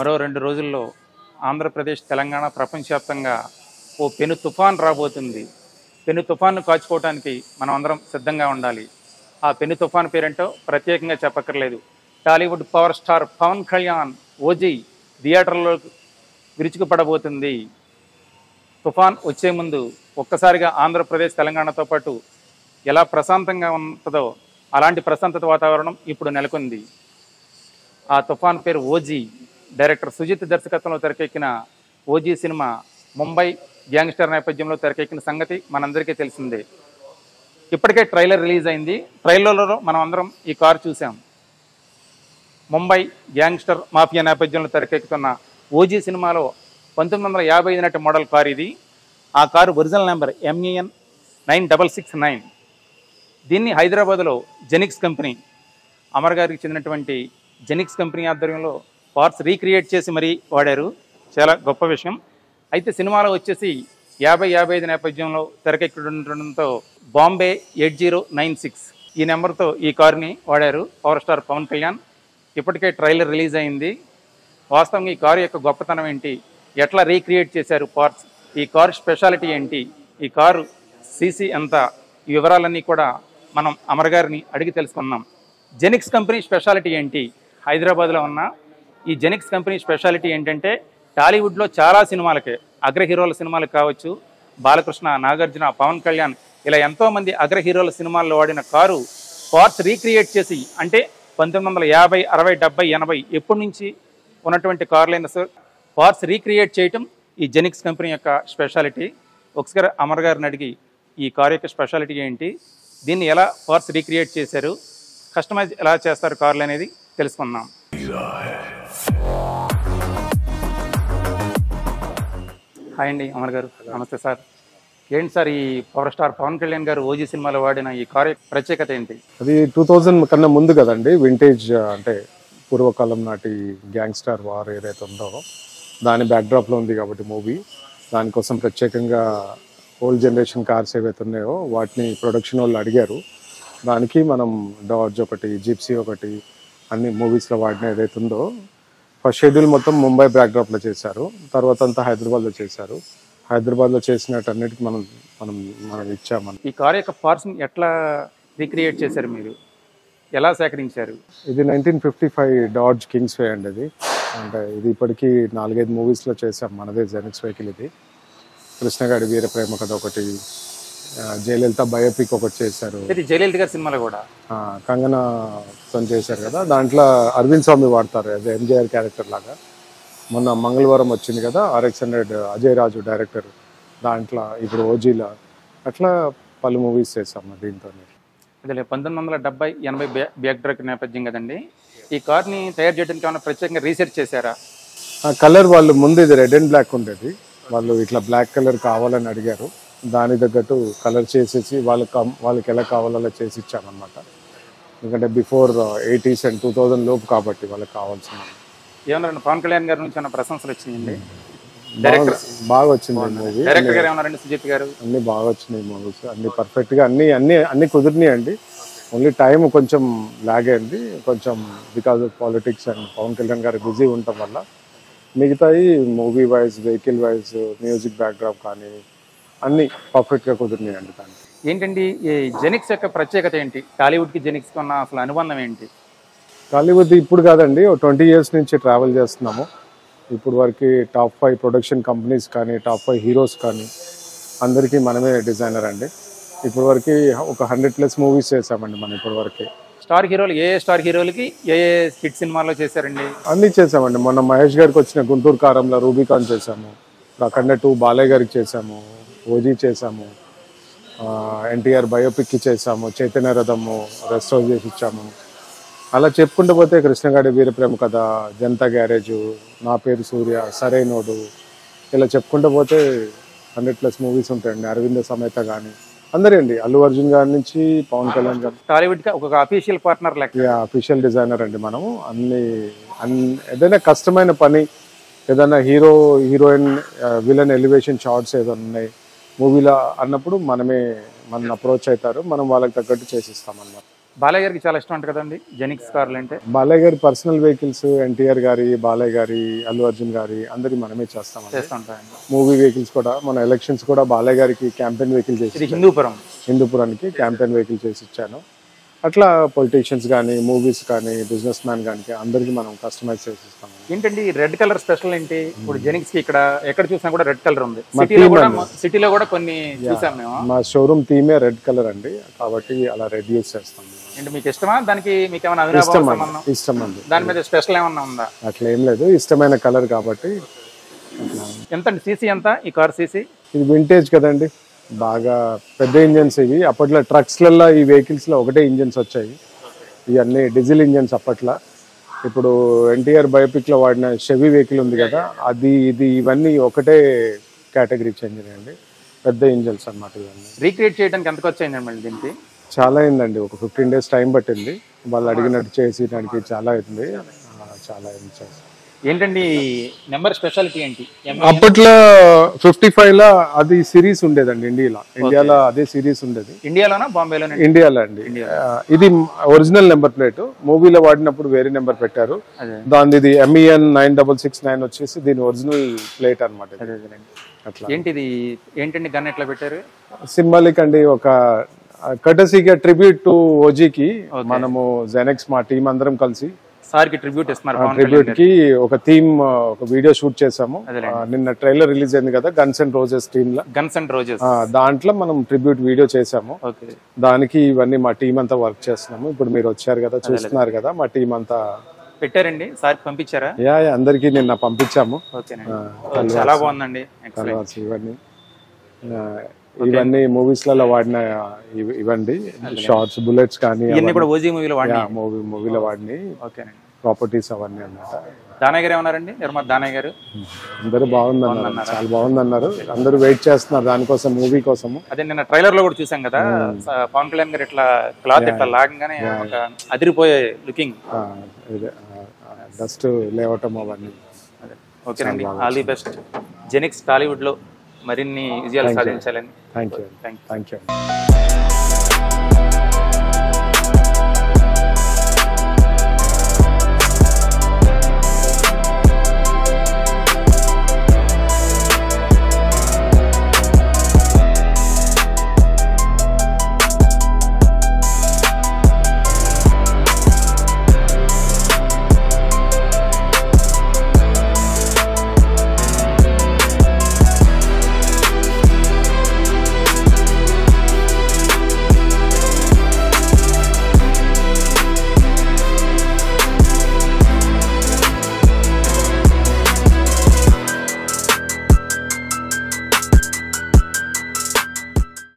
మరో 2 రోజుల్లో ఆంధ్రప్రదేశ్, తెలంగాణ ప్రపంచవ్యాప్తంగా ఓ పెను తుఫాన్ రాబోతుంది. పెను తుఫాన్ను కాచుకోవడానికి మనం అందరం సిద్ధంగా ఉండాలి. ఆ పెను తుఫాన్ పేరేంటో ప్రత్యేకంగా చెప్పక్కర్లేదు. Tollywood power star Pawan Kalyan OG థియేటర్లో విరుచుకుపడబోతుంది. తుఫాన్ వచ్చే ముందు ఒక్కసారిగా ఆంధ్రప్రదేశ్, తెలంగాణతో పాటు ఎలా ప్రశాంతంగా ఉంటుందో అలాంటి ప్రశాంతత వాతావరణం ఇప్పుడు నెలకొంది. ఆ తుఫాన్ పేరు ఓజీ. డైరెక్టర్ సుజిత్ దర్శకత్వంలో తెరకెక్కిన ఓజీ సినిమా ముంబై గ్యాంగ్స్టర్ నేపథ్యంలో తెరకెక్కిన సంగతి మనందరికీ తెలిసిందే. ఇప్పటికే ట్రైలర్ రిలీజ్ అయింది. ట్రైలర్లో మనం అందరం ఈ కారు చూసాం. ముంబై గ్యాంగ్స్టర్ మాఫియా నేపథ్యంలో తెరకెక్కుతున్న ఓజీ సినిమాలో 1955 నాటి మోడల్ కారు ఇది. ఆ కారు ఒరిజినల్ నెంబర్ MEN 9669. దీన్ని హైదరాబాద్లో జెనిక్స్ కంపెనీ, అమర్ గారికి చెందినటువంటి జెనిక్స్ కంపెనీ ఆధ్వర్యంలో పార్ట్స్ రీక్రియేట్ చేసి మరీ వాడారు. చాలా గొప్ప విషయం. అయితే సినిమాలో వచ్చేసి 50-55 నేపథ్యంలో తెరకెక్కడంతో బాంబే 8096 ఈ నెంబర్తో ఈ కారుని వాడారు పవర్ స్టార్ పవన్ కళ్యాణ్. ఇప్పటికే ట్రైలర్ రిలీజ్ అయింది. వాస్తవంగా ఈ కారు యొక్క గొప్పతనం ఏంటి, ఎట్లా రీక్రియేట్ చేశారు పార్ట్స్, ఈ కారు స్పెషాలిటీ ఏంటి, ఈ కారు సీసీ ఎంత, ఈ వివరాలన్నీ కూడా మనం అమర్ గారిని అడిగి తెలుసుకున్నాం. జెనిక్స్ కంపెనీ స్పెషాలిటీ ఏంటి, హైదరాబాద్లో ఉన్న ఈ జెనిక్స్ కంపెనీ స్పెషాలిటీ ఏంటంటే టాలీవుడ్లో చాలా సినిమాలకే, అగ్ర హీరోల సినిమాలకు కావచ్చు, బాలకృష్ణ, నాగార్జున, పవన్ కళ్యాణ్ ఇలా ఎంతోమంది అగ్ర హీరోల సినిమాల్లో వాడిన కారు పార్ట్స్ రీక్రియేట్ చేసి, అంటే 1950, 60, 70, 80 ఎప్పటి నుంచి ఉన్నటువంటి కార్లైనా సార్ పార్ట్స్ రీక్రియేట్ చేయటం ఈ జెనిక్స్ కంపెనీ యొక్క స్పెషాలిటీ. ఒకసారి అమర్ గారిని అడిగి ఈ కారు యొక్క స్పెషాలిటీ ఏంటి, దీన్ని ఎలా పార్ట్స్ రీక్రియేట్ చేశారు, కస్టమైజ్ ఎలా చేస్తారు కార్లు అనేది తెలుసుకుందాం. హాయ్ అండి అమర్ గారు. నమస్తే సార్. ఏంటి సార్ ఈ పవర్ స్టార్ పవన్ కళ్యాణ్ గారు ఓజీ సినిమాలో వాడిన ఈ కారు ప్రత్యేకత ఏంటి? అది 2000 కన్నా ముందు కదండి, వింటేజ్ అంటే పూర్వకాలం నాటి గ్యాంగ్స్టర్ వార్ ఏదైతే ఉందో దాని బ్యాక్డ్రాప్లో ఉంది కాబట్టి మూవీ. దానికోసం ప్రత్యేకంగా ఓల్డ్ జనరేషన్ కార్స్ ఏవైతే ఉన్నాయో వాటిని ప్రొడక్షన్ వాళ్ళు అడిగారు. దానికి మనం డాడ్జ్ ఒకటి, జిప్సీ ఒకటి అన్ని మూవీస్లో వాడిన ఏదైతే ఉందో ఫస్ట్ షెడ్యూల్ మొత్తం ముంబై బ్యాక్డ్రాప్లో చేశారు. తర్వాత అంతా హైదరాబాద్లో చేశారు. హైదరాబాద్లో చేసినట్టన్నిటికీ మనం మనం మనం ఇచ్చామని. ఈ కారు యొక్క పార్ట్స్ని ఎట్లా రీక్రియేట్ చేశారు, మీరు ఎలా సేకరించారు? ఇది 1955 డాడ్జ్ కింగ్స్ వే అండి. ఇది అంటే ఇది ఇప్పటికీ 4-5 మూవీస్లో చేసాం. మనదే జెనిక్స్ వెహికల్ ఇది. కృష్ణగాడి వీర ప్రేమ కథ ఒకటి, జయలలిత బయోపిక్ ఒకటి చేశారు. ఇది జయలలిత గారి సినిమాలో కూడా కంగనాతో చేశారు కదా, దాంట్లో అరవింద్ స్వామి వాడతారు అదే MJR క్యారెక్టర్ లాగా. మొన్న మంగళవారం వచ్చింది కదా RX-100 అజయ్ రాజు డైరెక్టర్, దాంట్లో ఇప్పుడు ఓజీలా అట్లా పలు మూవీస్ చేసాం దీంతో. అదే 1970, 80 బ్యాక్డ్రాప్ నేపథ్యం కదండి. ఈ కార్ని తయారు చేయడానికి ఏమైనా ప్రత్యేకంగా రీసెర్చ్ చేశారా? కలర్ వాళ్ళు ముందు ఇది రెడ్ అండ్ బ్లాక్ ఉండేది, వాళ్ళు ఇట్లా బ్లాక్ కలర్ కావాలని అడిగారు. దాని తగ్గట్టు కలర్ చేసేసి వాళ్ళకి ఎలా కావాలో అలా చేసి ఇచ్చామన్నమాట. ఎందుకంటే బిఫోర్ 80s and 2000 లోపు కాబట్టి వాళ్ళకి కావాల్సిన. ఏమన్నా పవన్ కళ్యాణ్ గారి నుంచి ఏమైనా ప్రశంసలు వచ్చినాయండి? బాగా వచ్చింది మూవీ. డైరెక్టర్ గారు ఏమన్నారండి, సుజిత్ గారు? అన్ని బాగా వచ్చినాయి మూవీస్, అన్ని పర్ఫెక్ట్గా అన్ని కుదిరినాయి అండి. ఓన్లీ టైం కొంచెం లాగ్ అయింది కొంచెం, because of politics and Pawan Kalyan garu busy ఉండటం వల్ల. మిగతాయి movie wise, vehicle wise, music backdrop కానీ అన్నీ పర్ఫెక్ట్గా కుదిరినాయి అండి. దానికి ఏంటండి ఈ జెనిక్స్ యొక్క ప్రత్యేకత ఏంటి, టాలీవుడ్కి జెనిక్స్కి ఉన్న అసలు అనుబంధం ఏంటి? టాలీవుడ్ ఇప్పుడు కాదండి, 20 years నుంచి ట్రావెల్ చేస్తున్నాము. ఇప్పుడు వరకు టాప్ 5 ప్రొడక్షన్ కంపెనీస్ కానీ, టాప్ 5 హీరోస్ కానీ అందరికీ మనమే డిజైనర్ అండి. ఇప్పుడు వరకు ఒక 100+ మూవీస్ చేసామండి మనం ఇప్పటి వరకు. స్టార్ హీరోలు ఏ స్టార్ హీరోలకి ఏ హిట్ సినిమాల్లో చేశారండి? అన్నీ చేసామండి. మొన్న మహేష్ గారికి వచ్చిన గుంటూరు కారంలో రూబికాన్ చేసాము, అఖండ 2 బాలయ్య గారికి చేసాము, ఓజీ చేసాము, NTR బయోపిక్కి చేసాము, చైతన్య రథము రెస్టోర్ చేసి ఇచ్చాము. అలా చెప్పుకుంటూ పోతే కృష్ణగాడి వీరప్రేమ కథ, జనతా గ్యారేజు, నా పేరు సూర్య, సరైనోడు ఇలా చెప్పుకుంటూ పోతే 100+ మూవీస్ ఉంటాయండి. అరవింద సమేత కానీ అందరూ అండి, అల్లు అర్జున్ గారి నుంచి పవన్ కళ్యాణ్ గారు. టాలీవుడ్కి ఒక అఫీషియల్ పార్ట్నర్ లెక్క. అఫీషియల్ డిజైనర్ అండి మనము. ఏదైనా కష్టమైన పని, ఏదైనా హీరోయిన్ విలన్ ఎలివేషన్ షార్ట్స్ ఏదైనా ఉన్నాయి మూవీలో అన్నప్పుడు మనమే అప్రోచ్ అవుతారు, మనం వాళ్ళకి తగ్గట్టు చేసిస్తామన్నమాట. బాలయ్య గారికి చాలా ఇష్టం అంట కదండి జెనిక్స్ కార్లు అంటే. బాలయ్య గారి పర్సనల్ వెహికల్స్, ఎన్టీఆర్ గారి, బాలయ్య గారి, అల్లు అర్జున్ గారి అందరి మనమే చేస్తాం. చేస్తుంటాయండి. మూవీ వెహికల్స్ కూడా మన ఎలక్షన్స్ కూడా బాలయ్య గారికి క్యాంపెయిన్ వెహికల్ చేసి, ఇది హిందూపురానికి క్యాంపెయిన్ వెహికల్ చేసి ఇచ్చాను. అట్లా పొలిటీషియన్స్ కానీ, మూవీస్ కానీ, బిజినెస్ మ్యాన్ కానీ అందరికి మనం కస్టమైజ్ చేసి ఇస్తాం. ఏంటండి రెడ్ కలర్ స్పెషల్ ఏంటి? ఇప్పుడు జెనిక్స్ కి ఇక్కడ ఎక్కడ చూసినా కూడా రెడ్ కలర్ ఉంది. సిటీలో కూడా కొన్ని చూసాం మేము. మా షోరూమ్ థీమే రెడ్ కలర్ అండి, కాబట్టి అలా రెడ్ యూస్ చేస్తాం. అంటే మీకు ఇష్టమా? దానికి మీకు ఏమైనా ఇష్టం అండి. దాని మీద స్పెషల్ ఏమన్నా ఉందా? అట్లా ఏం లేదు, ఇష్టమైన కలర్ కాబట్టి. ఎంత సీసీ ఎంత ఈ కార్ సీసీ? ఇది వింటేజ్ కదండి, బాగా పెద్ద ఇంజన్స్ ఇవి. అప్పట్లో ట్రక్స్లలో ఈ వెహికల్స్లో ఒకటే ఇంజన్స్ వచ్చాయి, ఇవన్నీ డీజిల్ ఇంజన్స్ అప్పట్లో. ఇప్పుడు ఎన్టీఆర్ బయోపిక్లో వాడిన షెవీ వెహికల్ ఉంది కదా, అది ఇది ఇవన్నీ ఒకటే కేటగిరీకి చెందినాయండి, పెద్ద ఇంజన్స్ అన్నమాట. ఇవన్నీ రీక్రియేట్ చేయడానికి ఎంతకు వచ్చాయండి మళ్ళీ దీనికి? చాలా అయిందండి, ఒక 15 days టైం పట్టింది. వాళ్ళు అడిగినట్టు చేసి దానికి చాలా అయింది, చాలా అయింది. ఏంటండి నెంబర్ స్పెషాలిటీ ఏంటి? అప్పట్లో 55లో అది సిరీస్ ఉండేదండి ఇండియాలో అదే సిరీస్ ఉండేది. ఇండియాలోనా బాంబేలో? ఇండియాలో అండి. ఇది ఒరిజినల్ నెంబర్ ప్లేట్, మూవీలో వాడినప్పుడు వేరే నెంబర్ పెట్టారు. దాని ఇది MEN 9669 వచ్చేసి దీని ఒరిజినల్ ప్లేట్ అనమాట. అట్లా ఏంటండి గన్ ఎట్లా పెట్టారు? సింబాలిక్ అండి, ఒక కటసీగా ట్రిబ్యూట్ టు ఓజీకి మనము జెనెక్స్ మా టీం అందరం కలిసి సార్కి ట్రిబ్యూట్ ఇస్తున్నారు. ట్రిబ్యూట్ కి ఒక థీమ్, ఒక వీడియో షూట్ చేసాము. నిన్న ట్రైలర్ రిలీజ్ అయింది కదా, గన్స్ అండ్ రోజెస్ టీమ్ లో. గన్స్ అండ్ రోజెస్ దాంట్లో మనం ట్రిబ్యూట్ వీడియో చేసాము. దానికి ఇవన్నీ మా టీం అంతా వర్క్ చేస్తున్నాము. ఇప్పుడు మీరు వచ్చారు కదా, చూస్తున్నారు కదా, మా టీం అంతా పెట్టారండి. సార్ పంపించారా? అందరికి నిన్న పంపించాము. చాలా బాగుందండి. ఇవన్నీ మూవీస్ లలో వాడిన ఇవ్వండి, షార్ట్స్, బుల్లెట్స్ కానీ మూవీలో వాడిన ప్రాపర్టీస్ అవన్నీ అన్నమాట. దానయ్య గారు ఏమన్నారండి? నిర్మాత దానయ్య గారు అందరూ బాగుందన్నారు, చాలా బాగుందన్నారు. అందరూ వెయిట్ చేస్తున్నారు దానికోసం, మూవీ కోసము. అదే నిన్న ట్రైలర్ లో కూడా చూసాం కదా, పవన్ కళ్యాణ్ గారు ఇట్లా క్లాత్ ఇట్లా లాగంగానే అదిరిపోయే లుకింగ్, డస్ట్ లేవటం అవన్నీ. ఓకేనండి, ఆల్ ది బెస్ట్. జెనిక్స్ టాలీవుడ్ లో మరిన్ని విజయాలు సాధించాలని. Thank you.